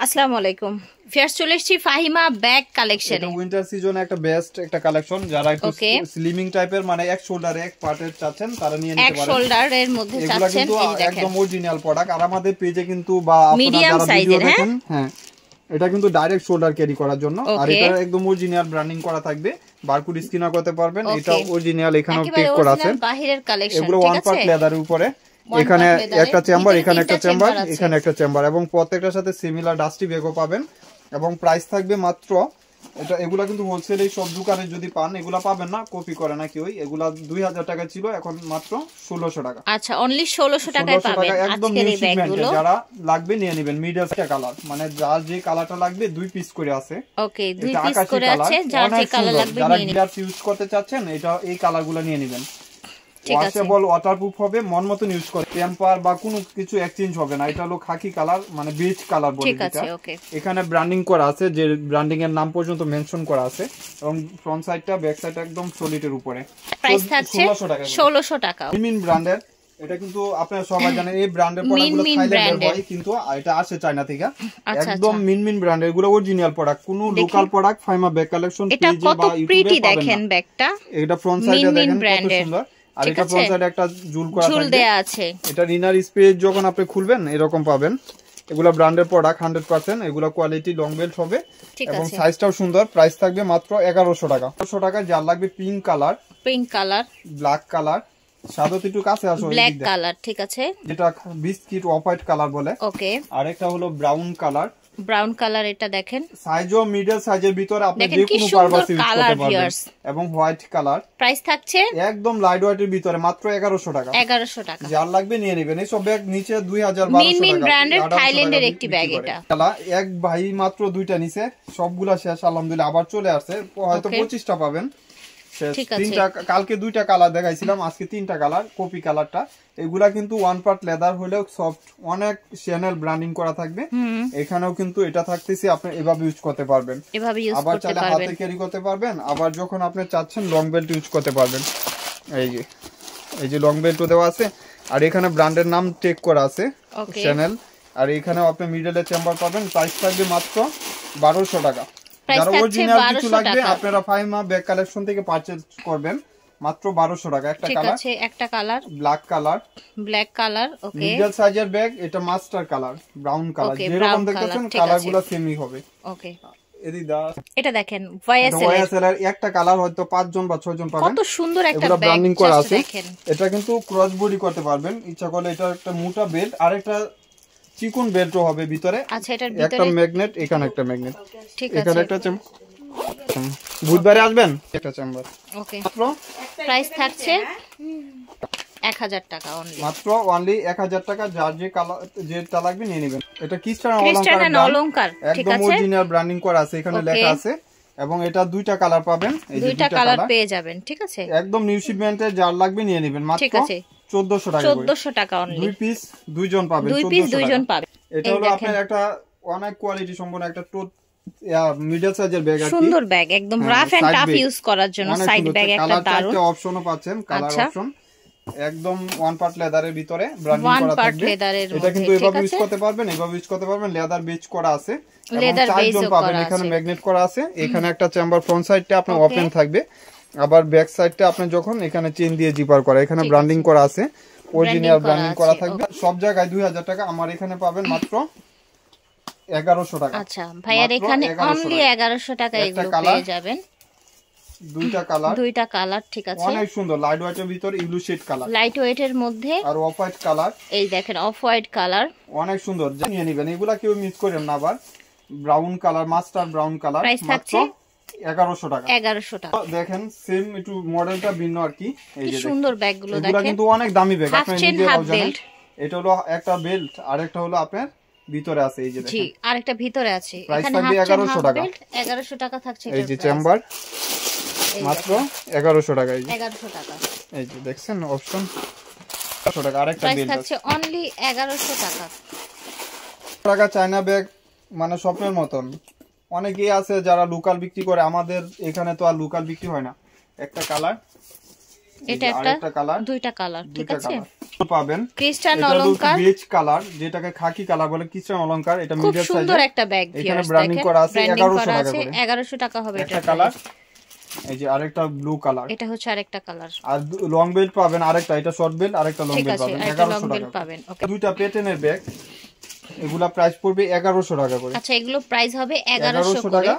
আসসালামু আলাইকুম ফিয়ার্স চলে এসেছি ফাহিমা ব্যাগ কালেকশনে। এটা উইন্টার সিজনে একটা বেস্ট একটা কালেকশন, যারা একটু স্লিমিং টাইপের মানে এক শোল্ডারে এক পার্টের চাচ্ছেন তারা নিয়ে নিতে পারেন। এক শোল্ডারের মধ্যে চাচ্ছেন, এই দেখেন একদম অরিজিনাল প্রোডাক্ট। আর আমাদের পেজে কিন্তু বা আপনারা যারা ভিডিও দেখেন, হ্যাঁ এটা কিন্তু ডাইরেক্ট শোল্ডার ক্যারি করার জন্য। আর এটা একদম অরিজিনাল ব্র্যান্ডিং করা থাকবে, বারকোড স্ক্যান করতে পারবেন। এটা অরিজিনাল, এখানেও টেক করা আছে, বাহিরের কালেকশন। এগুলো ওয়ান পার্ট লেদারের উপরে। এখানে একটা চেম্বার, এখানে একটা চেম্বার, এখানে একটা চেম্বার, এবং প্রত্যেকটার সাথে সিমিলার ডাস্টি ব্যাগও পাবেন। এবং প্রাইস থাকবে মাত্র, এটা এগুলা কিন্তু হোলসেল এই সব দোকানে যদি পান, এগুলা পাবেন না, কপি করে না কেউ। এগুলা 2000 টাকা ছিল, এখন মাত্র 1600 টাকা। আচ্ছা, অনলি 1600 টাকায় পাবেন আজকের এই ব্যাগগুলো। যারা লাগবে নিয়ে নেবেন। মিডল কালার, মানে যার যে কালারটা লাগবে 2 পিস করে আছে। ওকে, 2 পিস করে আছে, যার যে কালার লাগবে নিয়ে নিন। যারা ইউজ করতে চাচ্ছেন, এটা এই কালারগুলো নিয়ে নেবেন। ওয়াশেবল, ওয়াটারপ্রুফ হবে, মন মতো ইউজ করে, টেম্পার বা কোনো কিছু এক্সচেঞ্জ হবে না। এটা হলো খাকি কালার, মানে বেজ কালার বলে যেটা। এখানে ব্র্যান্ডিং করা আছে, যে ব্র্যান্ডিং এর নাম পর্যন্ত মেনশন করা আছে, এবং ফ্রন্ট সাইডটা ব্যাক সাইডটা একদম সলিডের উপরে। প্রাইস থাকছে 1600 টাকা। মিন ব্র্যান্ডের, এটা কিন্তু আপনারা সবাই জানেন এই ব্র্যান্ডের প্রোডাক্টগুলো থাইল্যান্ডের হয়, কিন্তু এটা আসে চায়না থেকে। একদম মিন ব্র্যান্ডের, এগুলো অরিজিনাল প্রোডাক্ট, কোনো local product Faima bag collection পেজে বা ইউটিউবে পাবেন না। দেখেন ব্যাগটা, এটা ফ্রন্ট সাইডে দেখেন কত সুন্দর। আর এটা ফ্রন্ট সাইডে একটা ঝুল করা আছে। এটা ইনার স্পেস যখন আপনি খুলবেন এরকম পাবেন। এগুলা ব্র্যান্ডের প্রোডাক্ট 100%। এগুলা কোয়ালিটি লং বেল্ট হবে, এবং সাইজটাও সুন্দর। প্রাইস থাকবে মাত্র 1100 টাকা। 1100 টাকা। যার লাগবে পিঙ্ক কালার, ব্ল্যাক কালার, সাদা একটু কাছে আসো, ব্ল্যাক কালার, ঠিক আছে, যেটা বিস্কিট অফ হোয়াইট কালার বলে। ওকে। আর একটা হলো ব্রাউন কালার, এটা দেখেন সাইজও মিডল সাইজের ভিতরে আপনি যে কোনো পারপাস ইউজ করতে পারবেন। এবং হোয়াইট কালার, প্রাইস থাকছে একদম লাইট ওয়েটের ভিতরে মাত্র 1100 টাকা। 1100 টাকা। যার লাগবে নিয়ে নেবেন। এই সব ব্যাগ নিচে 2000-1200 টাকা। ব্র্যান্ডের থাইল্যান্ডের একটি ব্যাগ এটা। এক ভাই মাত্র 2টা নিছে, সবগুলা শেষ আলহামদুলিল্লাহ। আবার চলে আসছে, হয়তো 25টা পাবেন। কালকে 2টা কালার দেখাইছিলাম, আজকে 3টা কালার, কপি কালারটা। এগুলা কিন্তু ওয়ান পার্ট লেদার হলেও সফট, অনেক চ্যানেল ব্র্যান্ডিং করা থাকবে। এখানেও কিন্তু এটা থাকতেছে, আপনি এভাবে ইউজ করতে পারবেন, আবার চাইলে হাতে ক্যারি করতে পারবেন। আবার যখন আপনি চাচ্ছেন লং বেল্ট ইউজ করতে পারবেন। এই যে লং বেল্টও দেওয়া আছে, আর এখানে ব্র্যান্ডের নাম টেক করা আছে চ্যানেল। আর এখানেও আপনি মিডলে চেম্বার পাবেন। প্রাইস থাকবে মাত্র 1200 টাকা। যারা অরিজিনাল কিছু লাগবে আপনারা ফাইমা ব্যাগ কালেকশন থেকে পারচেজ করবেন, মাত্র 1200 টাকা। একটা কালার ব্ল্যাক কালার, ওকে। মিডল সাইজের ব্যাগ, এটা মাস্টার কালার, ব্রাউন কালার, যেরকম দেখতেছেন কালারগুলো সেমই হবে, ওকে। এটা দেখেন ওয়াইএসএল এর একটা কালার হয়তো 5 জন বা 6 জন পাবেন। কত সুন্দর একটা ব্যাগ ব্র্যান্ডিং করা আছে। এটা কিন্তু ক্রস বডি করতে পারবেন ইচ্ছা করলে। এটা একটা মোটা বেল্ট, আর একটা চিকন বেল্টও হবে ভিতরে। আচ্ছা, এটার ভিতরে একটা ম্যাগনেট, এখানে একটা ম্যাগনেট, এখানে একটা বুধবারে আসবেন একটা চেম্বার, ওকে। প্রাইস থাকছে 1000 টাকা অনলি, মাত্র অনলি 1000 টাকা। যার যে কালার যেটা লাগবে নিয়ে নেবেন। এটা ক্রিস্টান অলংকার, ঠিক আছে, একদম অরিজিনাল ব্র্যান্ডিং করা আছে, এখানে লেখা আছে। এবং এটা 2টা কালার পাবেন, এই যে 2টা কালার পেয়ে যাবেন, ঠিক আছে। একদম নিউ শিপমেন্টে যার লাগবে নিয়ে নেবেন, মাত্র 1400 টাকা। 1400 টাকা অনলি। 2 পিস 2 জন পাবেন, 2 জন পাবেন। এটা হলো আপনার একটা অনেক কোয়ালিটি সম্পন্ন একটা মিডল সাইজের ব্যাগ, আর সুন্দর ব্যাগ, একদম রাফ এন্ড টাফ ইউজ করার জন্য। সাইড ব্যাগ একটা দারুন অপশনও পাচ্ছেন, কালার অপশন, একদম ওয়ান পার্ট লেদারের ভিতরে ব্র্যান্ডিং করা থাকবে। এটা কিন্তু এভাবে ইউজ করতে পারবেন, এভাবে ইউজ করতে পারবেন। লেদার বেজ করা আছে, লেদার বেজও পাবেন। এখানে ম্যাগনেট করা আছে, এখানে একটা চেম্বার ফ্রন্ট সাইডটা আপনার ওপেন থাকবে, আবার ব্যাক সাইডটা আপনি যখন এখানে চেইন দিয়ে জিপার করা, এখানে ব্র্যান্ডিং করা আছে, অরিজিনাল ব্র্যান্ডিং করা থাকবে। সব জায়গায় 2000 টাকা, আমার এখানে পাবেন মাত্র 1100 টাকা। আচ্ছা ভাইয়ার এখানে অনলি 1100 টাকা এগুলো পেয়ে যাবেন। 2টা কালার, ঠিক আছে, অনেক সুন্দর। লাইট ওয়েটের ভিতর ইব্লু শেড কালার, লাইট ওয়েটের মধ্যে, আর অফ হোয়াইট কালার, এই দেখেন অফ হোয়াইট কালার, অনেক সুন্দর। নিয়ে নেবেন, এগুলা কেউ মিস করেন না। আবার brown colour, master brown colour, মাত্র 1100 টাকা। 1100 টাকা। দেখেন সেম একটু মডেলটা ভিন্ন আর কি। এই যে সুন্দর ব্যাগগুলো দেখেন, এগুলা কিন্তু অনেক দামি ব্যাগ, আপনি নিজেরাও জানেন। এটা হলো একটা বেল্ট, আর একটা হলো আপনার ভিতরে আছে, এই যে দেখেন, জি, আরেকটা ভিতরে আছে। এখানে 1100 টাকা, 1100 টাকা থাকছে। এই যে চেম্বার, মাত্র 1100 টাকা। এই যে 1100 টাকা, এই যে দেখছেন অপশন 1100 টাকা। আরেকটা বেল্ট থাকছে অনলি 1100 টাকা। টাকা চায়না ব্যাগ মানে স্বপ্নের মতন। অনেকেই আছে যারা লোকাল বিক্রি করে, আমাদের এখানে তো আর লোকাল বিক্রি হয় না। একটা কালার, এটা একটা কালার, 2টা কালার, ঠিক আছে। পাবেন ক্রিস্টান অলংকার বেজ কালার, যেটাকে খাকি কালার বলে, ক্রিস্টান অলংকার। এটা খুব মিডিয়াম সাইজের সুন্দর একটা ব্যাগ, এখানে ব্র্যান্ডিং করা আছে 1100 টাকা করে। 1100 টাকা হবে এটা কালার। এই যে আরেকটা ব্লু কালার, এটা হচ্ছে আরেকটা কালার। আর লং বেল্ট পাবেন আরেকটা, এটা শর্ট বেল্ট, আরেকটা লং বেল্ট পাবেন 1100 টাকা পাবেন। ওকে, দুইটা পেটেনের ব্যাগ, এগুলা প্রাইস পড়বে 1100 টাকা করে। আচ্ছা, এগুলো প্রাইস হবে 1100 টাকা,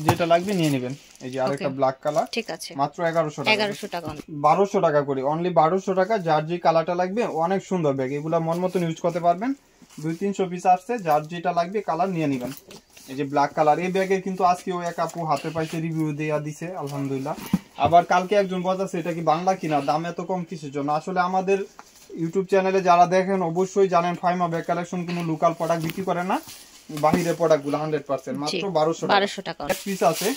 যেটা লাগবে নিয়ে নেবেন। এই যে আরেকটা ব্ল্যাক কালার, ঠিক আছে, মাত্র 1100 টাকা। 1100 টাকা, 1200 টাকা করে, অনলি 1200 টাকা। যার যে কালারটা লাগবে, অনেক সুন্দর ব্যাগ, এগুলা মন মতন ইউজ করতে পারবেন। 200-300 পিস আসছে, যার যেটা লাগবে কালার নিয়ে নেবেন। এই যে ব্ল্যাক কালার, এই ব্যাগের কিন্তু আজকে ওই এক আপু হাতে পাইছে, রিভিউ দেয়া দিছে, আলহামদুলিল্লাহ। আবার কালকে একজন বলতেছে এটা কি বাংলা কিনা, দাম এত কম কিসের জন্য। আসলে আমাদের ইউটিউব চ্যানেলে যারা দেখেন অবশ্যই জানেন ফাইমা ব্যাগ কালেকশন কোনো লোকাল প্রোডাক্ট বিক্রি করে না, বাহিরের প্রোডাক্টগুলো 100%। মাত্র 1200 টাকা পিস আছে।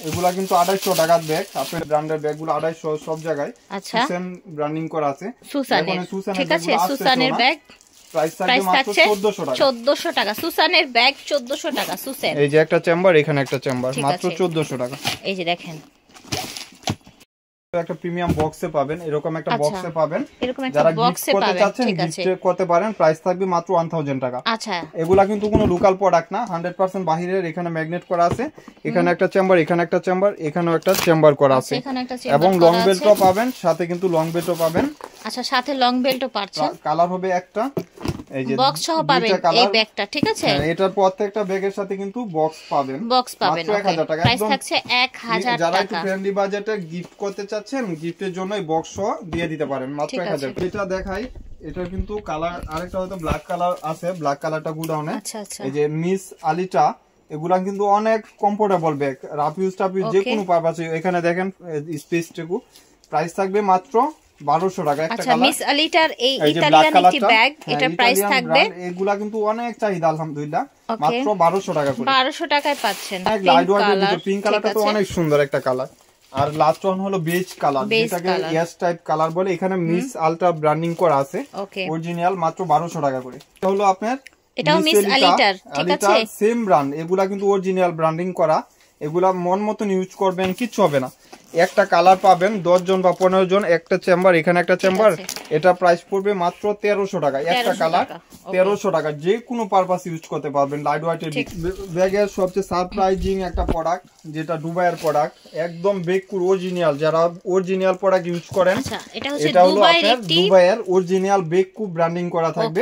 এগুলা কিন্তু 250 টাকার ব্যাগ, আপনার ব্র্যান্ডের ব্যাগগুলো 250 সব জায়গায়। আচ্ছা, সুসান ব্র্যান্ডিং করা আছে, ঠিক আছে। সুসানের ব্যাগ প্রাইস থাকবে মাত্র 1400 টাকা। 1400 টাকা সুসানের ব্যাগ, 1400 টাকা সুসান। এই যে একটা চেম্বার, এখানে একটা চেম্বার, মাত্র 1400 টাকা। এই যে দেখেন, একটা প্রিমিয়াম বক্সে পাবেন, এরকম একটা বক্সে পাবেন, এরকম একটা যারা বক্সে গিফট করতে পাবেন, চাচ্ছেন গিফট করতে পারেন। প্রাইস থাকবে মাত্র 1000 টাকা। আচ্ছা, এগুলা কিন্তু কোনো লোকাল প্রোডাক্ট না, 100% বাহিরের। এখানে ম্যাগনেট করা আছে, এখানে একটা চেম্বার, এখানে একটা চেম্বার, এখানেও একটা চেম্বার করা আছে, এবং লং বেল্টও পাবেন, সাথে কিন্তু লং বেল্টও পাবেন। আচ্ছা, সাথে লং বেল্টও পাচ্ছেন। কালার হবে একটা, এই যে বক্স সহ পাবেন এই ব্যাগটা, ঠিক আছে। এটার প্রত্যেকটা ব্যাগের সাথে কিন্তু বক্স পাবেন, মাত্র 1000 টাকা। প্রাইস থাকছে 1000 টাকা। যারা একটু ফ্রেন্ডলি বাজেটে গিফট করতে চাচ্ছেন, গিফটের জন্য এই বক্স সহ দিয়ে দিতে পারেন, মাত্র 1000। এটা দেখাই, এটা কিন্তু কালার আরেকটা হয়তো ব্ল্যাক কালার আছে, ব্ল্যাক কালারটা গুডাউনে। এই যে মিস আলিটা, এগুলা কিন্তু অনেক comfortable bag, rough use tough use যে কোনো পারপাসে। এখানে দেখেন স্পেসটুকু, প্রাইস থাকবে মাত্র 1200 টাকা একটা কালার। মিস আলিটার এই ইতালিয়ান একটি ব্যাগ, এটা প্রাইস থাকবে, এগুলা কিন্তু অনেক চাহিদা আলহামদুলিল্লাহ, মাত্র 1200 টাকা করে। 1200 টাকায় পাচ্ছেন। পিঙ্ক কালারটা তো অনেক সুন্দর একটা কালার। আর লাস্ট ওয়ান হলো বেজ কালার, যেটাকে এস টাইপ কালার বলে। এখানে মিস আলট্রা ব্র্যান্ডিং করা আছে, অরিজিনাল, মাত্র 1200 টাকা করে। এটা হলো আপনার এটাও মিস আলিটার, ঠিক আছে, সেম ব্র্যান্ড। এগুলা কিন্তু অরিজিনাল ব্র্যান্ডিং করা, এগুলা মন মতন ইউজ করবেন, কিচ্ছু হবে না। একটা কালার পাবেন 10 জন বা 15 জন, একটা চেম্বার, এখানে একটা চেম্বার। এটা প্রাইস পড়বে মাত্র 1300 টাকা। একটা কালার 1300 টাকা, যে কোনো পারপাস ইউজ করতে পারবেন। লাইট ওয়েটের ব্যাগের সবচেয়ে সারপ্রাইজিং একটা প্রোডাক্ট, যেটা দুবাইয়ের প্রোডাক্ট, একদম বেকুর অরিজিনাল। যারা অরিজিনাল প্রোডাক্ট ইউজ করেন, এটা হলো আপনার দুবাইয়ের অরিজিনাল বেকু ব্র্যান্ডিং করা থাকবে,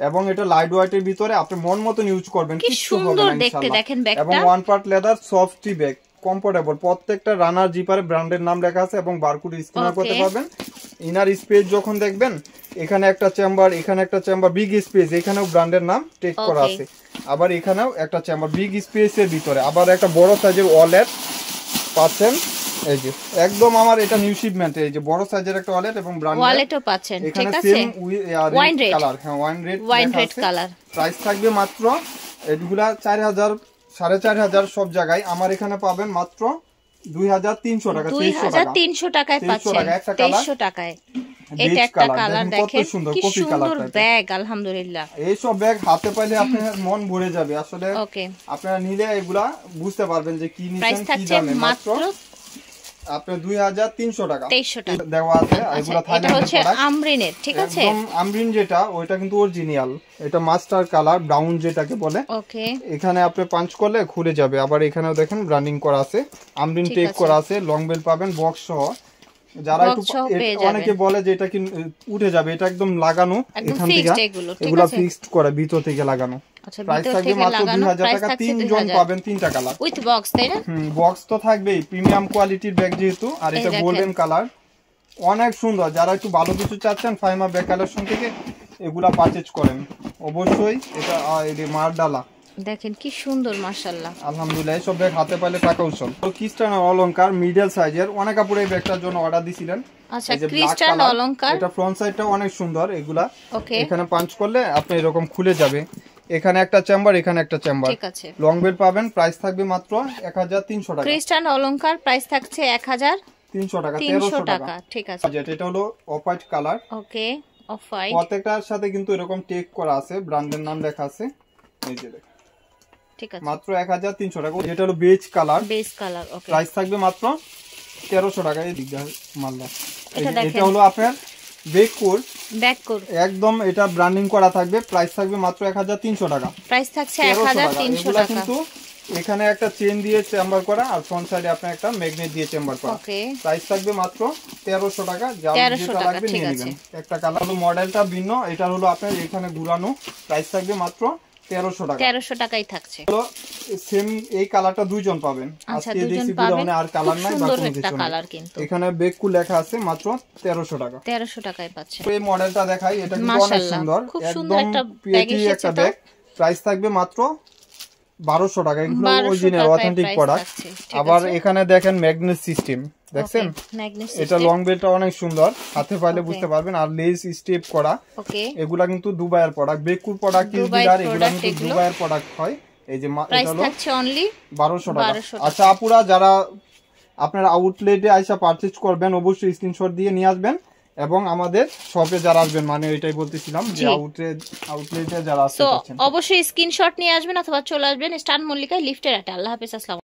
এবং এটা লাইট ওয়েটের ভিতরে আপনি মন মতন ইউজ করবেন, কিচ্ছু হবে না ইনশাআল্লাহ। এবং one part leather softy bag, comfortable. প্রত্যেকটা রানার জিপারে ব্র্যান্ডের নাম লেখা আছে, এবং বারকোড স্ক্যান করতে পারবেন। ইনার স্পেস যখন দেখবেন, এখানে একটা চেম্বার, এখানে একটা চেম্বার, বিগ স্পেস, এখানেও ব্র্যান্ডের নাম টেক করা আছে। আবার এখানেও একটা চেম্বার, বিগ স্পেসের ভিতরে। আবার একটা বড় সাইজের ওয়ালেট পাচ্ছেন, এই যে একদম আমার এটা নিউ শিপমেন্ট। এই যে বড় সাইজের একটা ওয়ালেট এবং ব্র্যান্ড ওয়ালেটও পাচ্ছেন, ঠিক আছে। ওয়াইন রেড কালার, হ্যাঁ ওয়াইন রেড কালার। প্রাইস থাকবে মাত্র এগুলা 4000 4500 সব জায়গায়। আমার এখানে পাবেন মাত্র 2300 টাকা, 2300 টাকায় পাচ্ছেন, 2300 টাকায়। এটা একটা কালার দেখেন, কি সুন্দর ব্যাগ, আলহামদুলিল্লাহ। এই সব ব্যাগ হাতে পাইলে আপনার মন ভরে যাবে। আসলে আপনারা নিলে এগুলা বুঝতে পারবেন যে কি নিছেন, কি দামে। মাত্র আপনার 2300 টাকা দেওয়া আছে। এগুলা থাইল্যান্ডের প্রোডাক্ট, আমরিনের, ঠিক আছে। একদম আমরিন যেটা, ওইটা কিন্তু অরিজিনাল। এটা মাস্টার কালার ব্রাউন যেটাকে বলে। ওকে, এখানে আপনি পাঞ্চ করলে খুলে যাবে। আবার এখানেও দেখেন ব্র্যান্ডিং করা আছে, আমরিন টেক করা আছে, লং বেল পাবেন বক্স সহ। যারা একটু অনেকে বলে যে এটা কি উঠে যাবে, এটা একদম লাগানো, এখান থেকে এগুলা ফিক্সড করা, ভিতর থেকে লাগানো। প্রাইস থাকবে মাত্র 2000 টাকা। 3 জন পাবেন, 3টা কালার উইথ বক্স, তাই না? বক্স তো থাকবেই, প্রিমিয়াম কোয়ালিটির ব্যাগ যেহেতু। আর এটা গোল্ডেন কালার, অনেক সুন্দর। যারা একটু ভালো কিছু চাচ্ছেন, ফাইমা ব্যাগ কালেকশন থেকে এগুলা পারচেজ করেন অবশ্যই। এটা মারডালা দেখেন কি সুন্দর, মাশাআল্লাহ, আলহামদুলিল্লাহ। সব ব্যাগ হাতে পাইলে টাকা উৎসব। তো ক্রিস্টান অলংকার মিডল সাইজের, অনেক কাপড় এই ব্যাগটার জন্য অর্ডার দিছিলেন। আচ্ছা, ক্রিস্টান অলংকার, এটা ফ্রন্ট সাইডটা অনেক সুন্দর। এগুলা এখানে পাঞ্চ করলে আপনি এরকম খুলে যাবে। এখানে একটা চেম্বার, এখানে একটা চেম্বার, ঠিক আছে। লং বেল পাবেন, প্রাইস থাকবে মাত্র 1300 টাকা। ক্রিস্টান অলংকার প্রাইস থাকছে 1300 টাকা, 1300 টাকা, ঠিক আছে। এটা হলো অফ হোয়াইট কালার। ওকে, অফ হোয়াইট। প্রত্যেকটার সাথে কিন্তু এরকম টেক করা আছে, ব্র্যান্ডের নাম লেখা আছে, এই যে দেখেন, ঠিক আছে। মাত্র 1300 টাকা। এটা হলো বেজ কালার, বেজ কালার। ওকে, প্রাইস থাকবে মাত্র 1300 টাকা। এই দিকটা মাল্লা, এটা হলো আপনার ব্যাককোর একদম এটা ব্র্যান্ডিং করা থাকবে, প্রাইস থাকবে মাত্র 1300 টাকা। প্রাইস থাকছে 1300 টাকা। কিন্তু এখানে একটা চেন দিয়ে চেম্বার করা আর ফ্রন্ট সাইডে আপনার একটা ম্যাগনেট দিয়ে চেম্বার করা। প্রাইস থাকবে মাত্র 1300 টাকা। যা যেটা লাগবে নিয়ে নেবেন। একটা কালার হলো, মডেলটা ভিন্ন, এটা হলো আপনার এখানে ঘুরানো। প্রাইস থাকবে মাত্র 1300 টাকা। 1300 টাকাই থাকছে। তো সেম এই কালারটা দুইজন পাবেন। আজকে দেখছি পুরোনে আর কালার নাই বা কোনো কিছু নাই। এখানে বেককু লেখা আছে, মাত্র 1300 টাকা। 1300 টাকায় পাচ্ছেন। এই মডেলটা দেখাই, এটা কিন্তু অনেক সুন্দর, একদম পিএটি একটা ব্যাগ। প্রাইস থাকবে মাত্র 1200 টাকা। এগুলো অরিজিনাল অথেন্টিক প্রোডাক্ট। আবার এখানে দেখেন ম্যাগনেট সিস্টেম, দেখছেন? এটা লং বেলটা অনেক সুন্দর, হাতে পাইলে বুঝতে পারবেন। আর লেস স্টেপ করা, এগুলা কিন্তু দুবাইয়ের প্রোডাক্ট। বেকুর প্রোডাক্ট কিউবিলার, এগুলা কিন্তু দুবাইয়ের প্রোডাক্ট হয়। এই যে এটা হলো 1200 টাকা। আচ্ছা আপুরা, যারা আপনারা আউটলেটে আইসা পারচেজ করবেন, অবশ্যই স্ক্রিনশট দিয়ে নিয়ে আসবেন। এবং আমাদের শপে যারা আসবেন, মানে এটাই বলতেছিলাম যে আউটলেটে যারা আসছেন, অবশ্যই স্ক্রিনশট নিয়ে আসবেন অথবা চলে আসবেন স্টান মল্লিকায় লিফটের আটে। আল্লাহ হাফেজ, আসসালামু আলাইকুম।